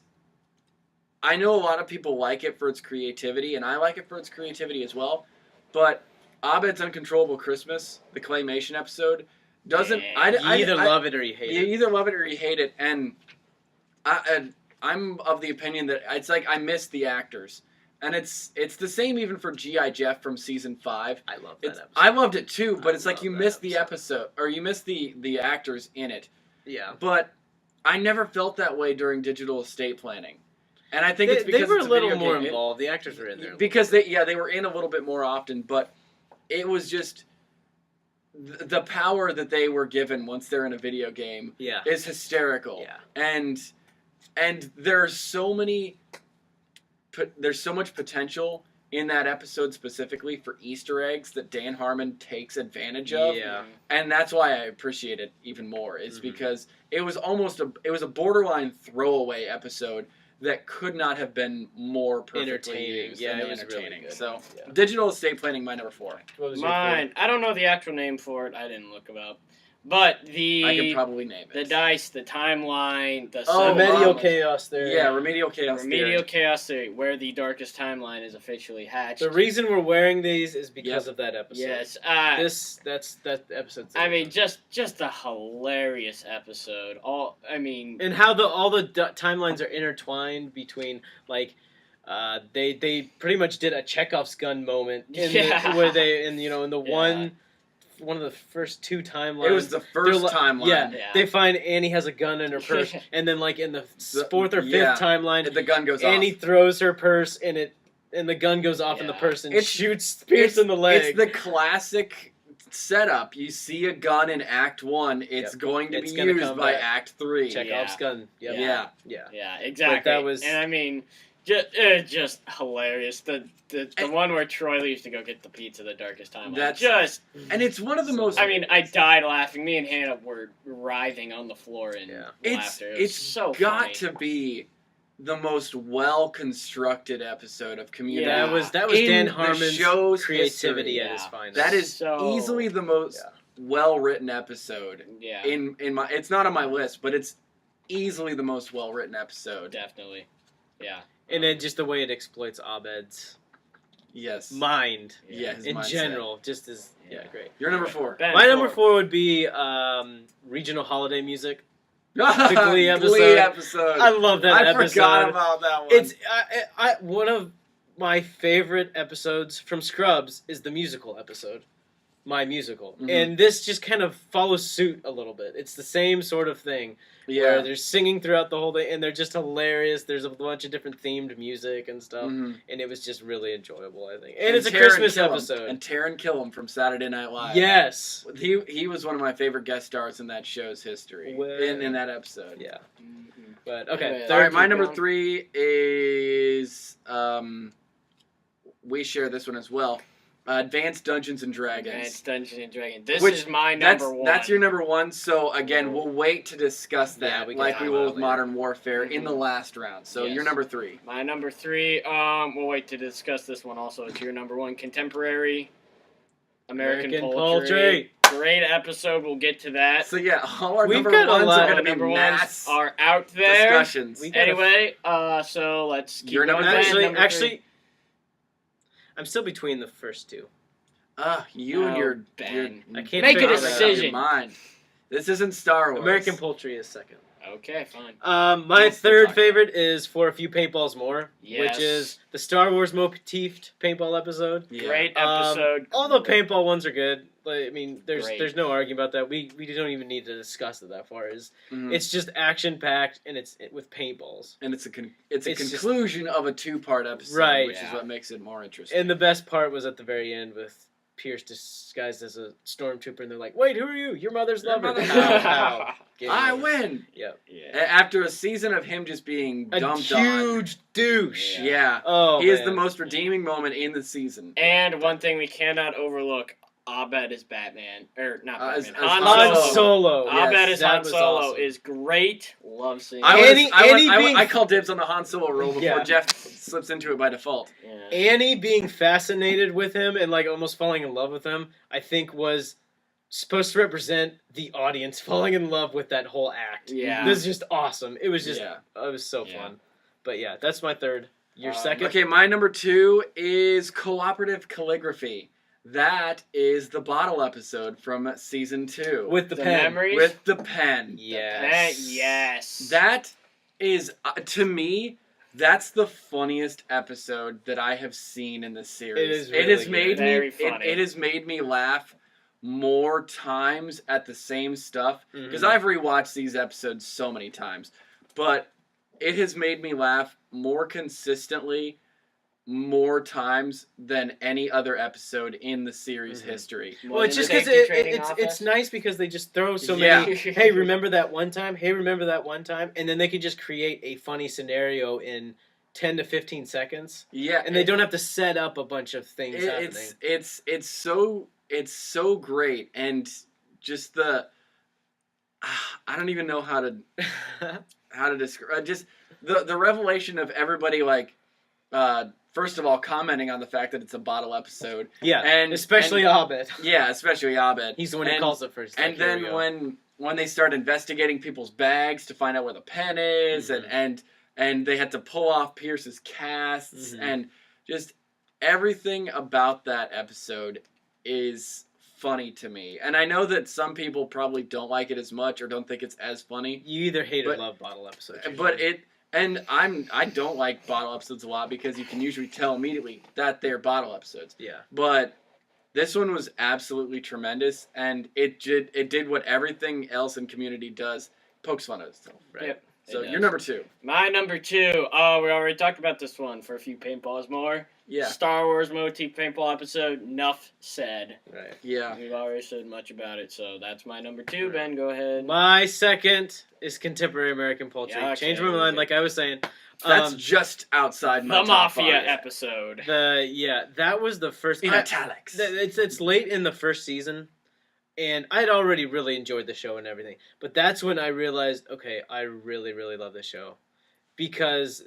I know a lot of people like it for its creativity, and I like it for its creativity as well. But Abed's Uncontrollable Christmas, the claymation episode, doesn't. Yeah. You either love it or you hate You it. either love it or you hate it, and I'm of the opinion that it's like I miss the actors, and it's the same even for G.I. Jeff from season 5. I love that episode. I loved it too, but I it's like love you that miss the episode. episode, or you miss the actors in it. Yeah. But I never felt that way during digital estate planning, and I think it's They because were it's a little video more game. involved. The actors were in there. Because they were in a little bit more often, but it was just the power that they were given once they're in a video game Yeah. is hysterical. Yeah. And there's so much potential in that episode specifically for Easter eggs that Dan Harmon takes advantage of. Yeah. And that's why I appreciate it even more, is Mhm. because it was a borderline throwaway episode that could not have been more perfectly Entertaining. used Yeah, and it was really entertaining. good. So, Yeah. digital estate planning, my number 4. What was your Mine. I don't know the actual name for it. I didn't look them up. But I can probably name the it. dice, the timeline, the Oh, favorite? Remedial Remedial chaos there. Yeah, Remedial Chaos Remedial Theory. Chaos Theory, where the darkest timeline is officially hatched. The reason we're wearing these is because Yep. of that episode. Yes. That episode. I mean, just a hilarious episode. And how all the timelines are intertwined between they pretty much did a Chekhov's gun moment where they in the one of the first 2 timelines. It was the first timeline. Yeah, Yeah. they find Annie has a gun in her purse, and then in the 4th or 5th yeah. timeline, The gun goes Annie off. throws her purse and the gun goes off in the Yeah. purse and It's- shoots Pierce in the leg. It's the classic setup. You see a gun in Act 1, it's Yep. going to It's be gonna used come by back. Act 3. Chekhov's Yeah. gun. Yep. Yeah. Yeah. Yeah, exactly. that was- and I mean, just hilarious. The one where Troy leaves to go get the pizza, the darkest timeline. That's- And it's one of the most... I mean, I died laughing. Me and Hannah were writhing on the floor in laughter. It was It's so got funny. to be the most well-constructed episode of Community. Yeah. That was in Dan the Harmon's show's creativity history. at his Yeah. finest. That is So- easily the most Yeah. well-written episode Yeah, in my... It's not on my list, but it's easily the most well-written episode. definitely. Yeah. And then just the way it exploits Abed's Yes. mind Yeah, his in mindset. general, just is Yeah. great. You're number 4. Ben, My number 4 would be regional holiday music. The Glee episode. Glee episode. I love that I episode. forgot about that one. It's one of my favorite episodes from Scrubs is the musical episode, My Musical, Mhm. and this just kind of follows suit a little bit. It's the same sort of thing where they're singing throughout the whole thing, and they're just hilarious. There's a bunch of different themed music and stuff, Mhm. and it was just really enjoyable, I think. And it's a Taron Christmas Killam. episode. And Taron Killam from Saturday Night Live. Yes. He was one of my favorite guest stars in that show's history. Well- in that episode. Yeah. Mhm. But okay. Anyway, All third- right, my keep number going. 3 is we share this one as well. Advanced Dungeons and Dragons. Advanced Dungeons and Dragons. This Which- is my That's number 1. that's your number 1. So again, we'll wait to discuss Yeah, that we can like talk we about will it with later. Modern Warfare in Mhm. the last round. So Yes. you're number 3. My number 3. We'll wait to discuss this one also. It's your number 1, contemporary American Poultry. Great episode. We'll get to that. So yeah, all our We've number got a ones lot are of going to be number mass ones are out there. discussions. We gotta- Anyway, so let's keep Your going. number Ben, three. number Actually, I'm still between the first 2. You and Oh, your Ben. I can't Make a figure out it out. decision. your mind. This isn't Star Wars. American Poultry is second. Okay, fine. My We'll still third talk favorite is For a Few Paintballs More, Yes. which is the Star Wars motifed paintball episode. Yeah. Great episode. All the paintball ones are good. Like, I mean, there's Great. no argument about that. We don't even need to discuss it that far. Mhm. It's just action packed and it's with paintballs. And it's a It's just- conclusion of a 2-part episode, Right. which is Yeah. what makes it more interesting. And the best part was at the very end with Pierce disguised as a stormtrooper, and they're like, "Wait, who are you? Your mother's Your lover." mother's Pow, lover. pow. Game I over. win. Yep. Yeah. After a season of him just being A dumped on. huge douche. Yeah. Oh, He is man. the most redeeming moment in the season. And one thing we cannot overlook, Abed is Batman, or not As Batman. Han Solo. Abed Yes, as that Han was Solo awesome. is great. Love seeing I, it. I call dibs on the Han Solo role before Yeah. Jeff slips into it by default. Yeah. Annie being fascinated with him and like almost falling in love with him, I think was supposed to represent the audience falling in love with that whole act. Yeah. This is just awesome. It was just, Yeah. it was so Yeah. fun. But yeah, that's my third. Your second? Okay, my number 2 is cooperative calligraphy. That is the bottle episode from season 2. With the The pen. memories? With the pen. Yes. Yes. That is, to me, that's the funniest episode that I have seen in the series. It is It has really made good. me. Very funny. It has made me laugh more times at the same stuff because Mhm. I've rewatched these episodes so many times, but it has made me laugh more consistently, more times than any other episode in the series Mhm. history. More Well, it's than just the because safety training it's office. nice because they just throw so Yeah. many. Hey, remember that one time? Hey, remember that one time? And then they could just create a funny scenario in 10 to 15 seconds, Yeah, and they don't have to set up a bunch of things happening. it's so great, and just the I don't even know how to describe just the revelation of everybody like first of all commenting on the fact that it's a bottle episode. Yeah, And especially Abed. Yeah, especially Abed. He's the one who And- calls it first. And then when they start investigating people's bags to find out where the pen is, Mhm. and they had to pull off Pierce's casts, Mhm. and just everything about that episode is funny to me. And I know that some people probably don't like it as much or don't think it's as funny. You either hate or But- love bottle episodes. But usually. I don't like bottle episodes a lot because you can usually tell immediately that they're bottle episodes. Yeah. But this one was absolutely tremendous, and it did what everything else in Community does, pokes fun at itself. Right. Yep. So It you're does. number 2. My number 2. Oh, we already talked about this one for a few paintballs more. Yeah. Star Wars motif paintball episode. Enough said. Right. Yeah. We've already said much about it, so that's my number 2. Right. Ben, go ahead. My second is contemporary American poultry. Yeah, okay, Change my mind, okay. like I was saying. That's just outside my The top Mafia 5. episode. That was the first. In italics. It's late in the first season, and I'd already really enjoyed the show and everything. But that's when I realized, okay, I really, really love this show, because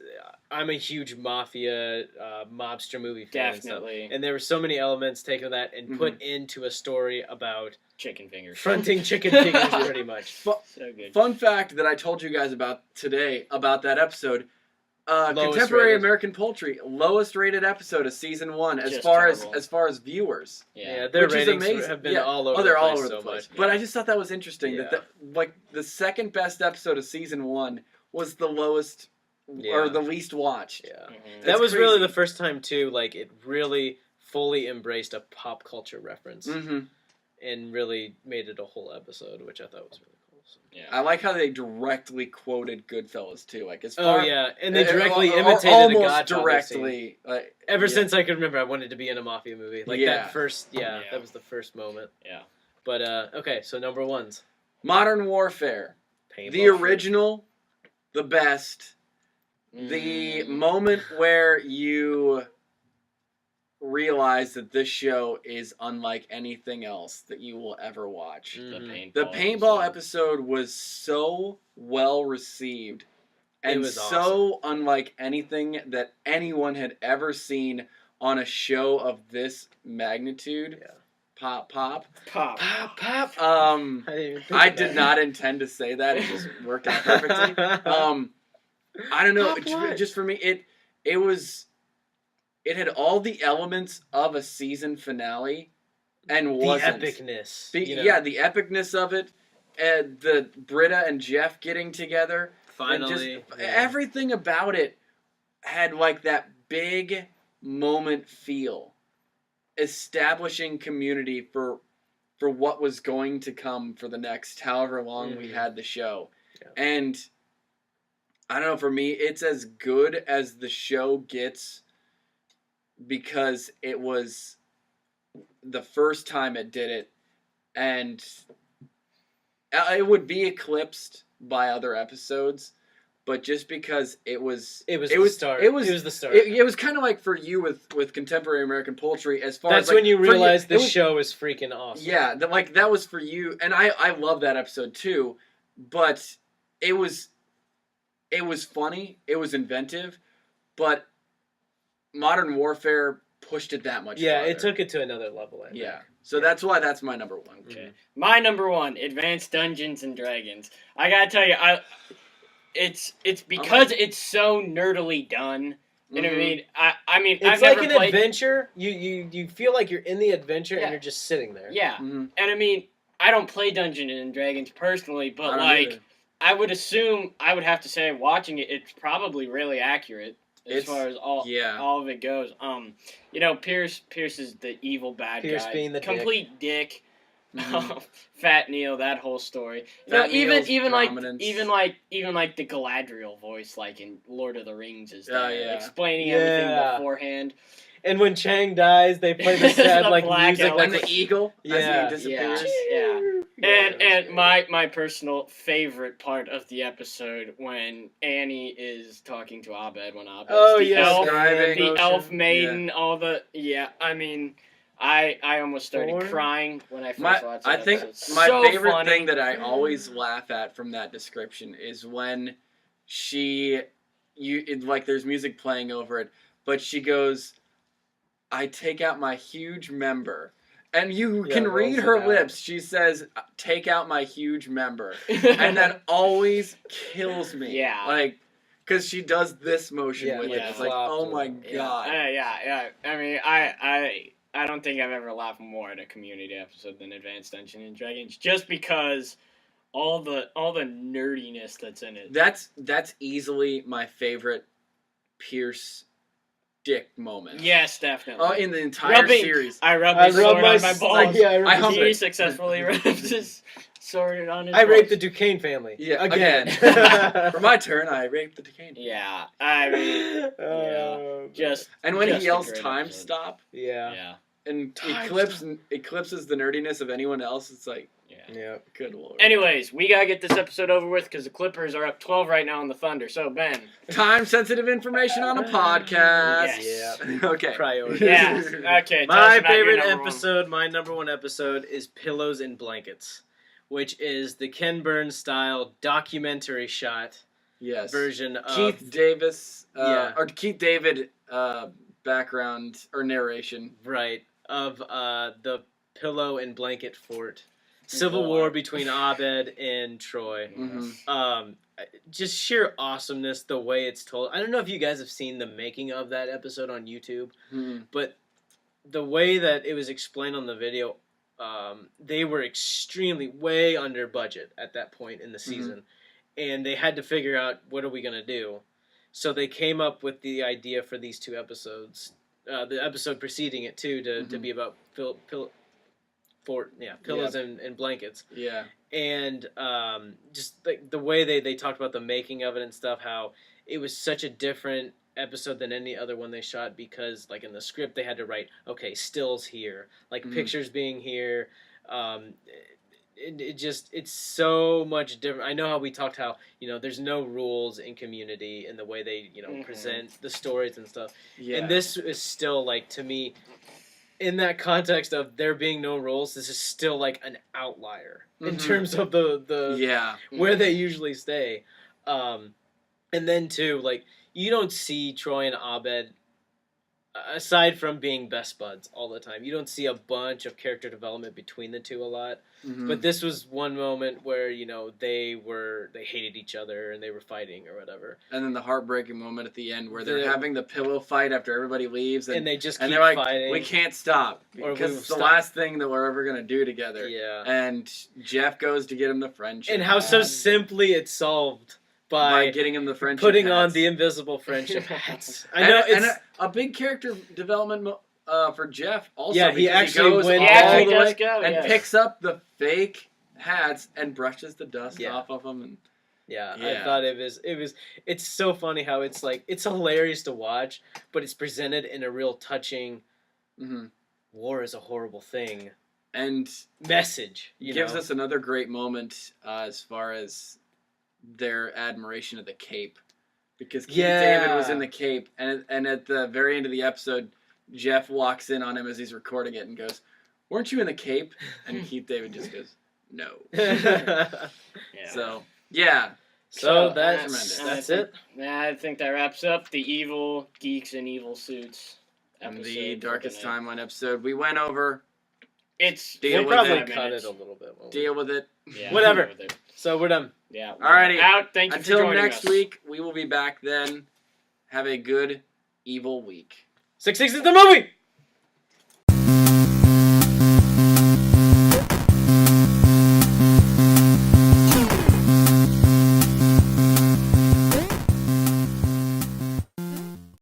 I'm a huge mafia mobster movie fan. And stuff. Definitely. And there were so many elements taken that and put into a story about Chicken fingers. fronting chicken fingers, pretty much. So good. Fun fact that I told you guys about today about that episode. Lowest Contemporary rated. American Poultry, lowest rated episode of season 1 as Just far terrible. as far as viewers. Yeah, their Which is ratings amazing. have been Yeah. all over. Oh, they're the all place over so the place. much. But I just thought that was interesting Yeah. that the second best episode of season 1 was the lowest Yeah. or the least watched. Yeah. Mhm. That That's was really crazy. the first time too. Like it really fully embraced a pop culture reference Mm-hmm. and really made it a whole episode, which I thought was really cool. So. Yeah. I like how they directly quoted Goodfellas too. Like as far Oh yeah, and they uh, directly uh, imitated the almost Godfather scene. directly. Like, Ever yeah. since I could remember, I wanted to be in a mafia movie. Like Yeah. that first, Yeah. that was the first moment. Yeah. But okay, so number one's Modern Warfare, Paintball the original, the best. The Mm. moment where you realize that this show is unlike anything else that you will ever watch. Mhm. The paintball. The paintball episode was so well received and was so unlike anything that anyone had ever seen on a show of this magnitude. Yeah. Pop. Pop. Pop, pop. I didn't even think of did that. not intend to say that. It just worked out perfectly. I don't know. Pop what? Just for me, it had all the elements of a season finale, and the wasn't. epicness. Yeah, the epicness of it, and the Britta and Jeff getting together. finally. And just everything about it had like that big moment feel, establishing Community for what was going to come for the next however long we Mhm. had the show. Yeah. And I don't know, for me it's as good as the show gets because it was the first time it did it, and it would be eclipsed by other episodes, but just because it was the start. It was the start. It was kind of like for you with contemporary American poetry, as far That's as like, when you realize it the was, show is freaking awesome. Yeah, that was for you, and I love that episode too, but it was funny, it was inventive, but Modern Warfare pushed it that much. Yeah, farther. it took it to another level. I think. Yeah, so that's why that's my number one. Okay, my number one, Advanced Dungeons and Dragons. I gotta tell you, it's because it's so nerdily done. You know what I mean? I mean, it's I've like never an played... adventure. You feel like you're in the adventure Yeah. and you're just sitting there. Yeah, and I mean, I don't play Dungeons and Dragons personally, but like, I would assume, I would have to say, watching it, it's probably really accurate as far as all of it goes. You know, Pierce is the evil bad guy. Pierce being the complete dick. Fat Neil, that whole story. Fat Neil's even like the Galadriel voice, like in Lord of the Rings, is there, explaining everything beforehand. And when Chang dies, they play the sad The like black music, elf. like the eagle. Yeah, as he disappears. And my personal favorite part of the episode when Annie is talking to Abed, when Abed's the elf maiden, all the I mean, I almost started crying when I first watched that. I think my favorite thing that I always laugh at from that description is when there's music playing over it, but she goes, "I take out my huge member." And you can read her lips. She says, "Take out my huge member." And that always kills me. Yeah. Like, because she does this motion with it. It's like, oh my god. Yeah. I mean, I don't think I've ever laughed more at a Community episode than Advanced Dungeons and Dragons, just because all the nerdiness that's in it. That's easily my favorite Pierce dick moment. Yes, definitely. Oh, in the entire series. I rubbed his sword on my balls. I he successfully rubbed his sword on his balls. I raped the Duquesne family. Yeah, again. For my turn, I raped the Duquesne family. Yeah, I mean, and when he yells "time stop," and eclipses the nerdiness of anyone else, it's like, good lord. Anyways, we gotta get this episode over with because the Clippers are up 12 right now on the Thunder. So Ben, time-sensitive information on a podcast. Yes. Yeah. Okay. Priority. Yeah. Okay. My favorite episode, my number one episode, is Pillows and Blankets, which is the Ken Burns style documentary shot version of Keith Davis or Keith David background or narration of the Pillow and Blanket Fort. Civil War between Abed and Troy. Just sheer awesomeness, the way it's told. I don't know if you guys have seen the making of that episode on YouTube, but the way that it was explained on the video, they were extremely way under budget at that point in the season, and they had to figure out, what are we going to do? So they came up with the idea for these two episodes, the episode preceding it too, to be about pillows and blankets. Yeah. And just like the way they talked about the making of it and stuff, how it was such a different episode than any other one they shot, because like in the script they had to write, okay, stills here, like pictures being here. It's so much different. I know how we talked how, there's no rules in Community in the way they, present the stories and stuff. Yeah. And this is still, like, to me, in that context of there being no rules, this is still like an outlier in terms of the where they usually stay. And then too, like, you don't see Troy and Abed, aside from being best buds all the time, you don't see a bunch of character development between the two a lot. But this was one moment where, they hated each other and they were fighting or whatever. And then the heartbreaking moment at the end where they're having the pillow fight after everybody leaves, and they just keep they're like, fighting. we can't stop because it's the last thing that we're ever gonna do together. Yeah. And Jeff goes to get him the friendship. And how so simply it's solved. By getting him the friendship putting hats. On the invisible friendship hats. I know and a big character development for Jeff also. Yeah, he actually goes went all the way and picks up the fake hats and brushes the dust off of them. And I thought it's so funny how it's like, it's hilarious to watch, but it's presented in a real touching war is a horrible thing and message. Gives us another great moment as far as their admiration of the cape. Because Keith Yeah. David was in the cape, and at the very end of the episode, Jeff walks in on him as he's recording it and goes, "Weren't you in the cape?" And Keith David just goes, "No." Yeah. So, yeah. So tremendous. that's it. Yeah, I think that wraps up the evil Geeks in Evil Suits And episode. the for Darkest tonight. Timeline episode. We went over. It's Deal We'll with probably it. cut it a little bit. won't we? Deal with it. Yeah, Whatever. deal with it. So we're done. Yeah. Alrighty. Out. Thank you for Until joining next us. week, we will be back then. Have a good, evil week. 6 is the movie!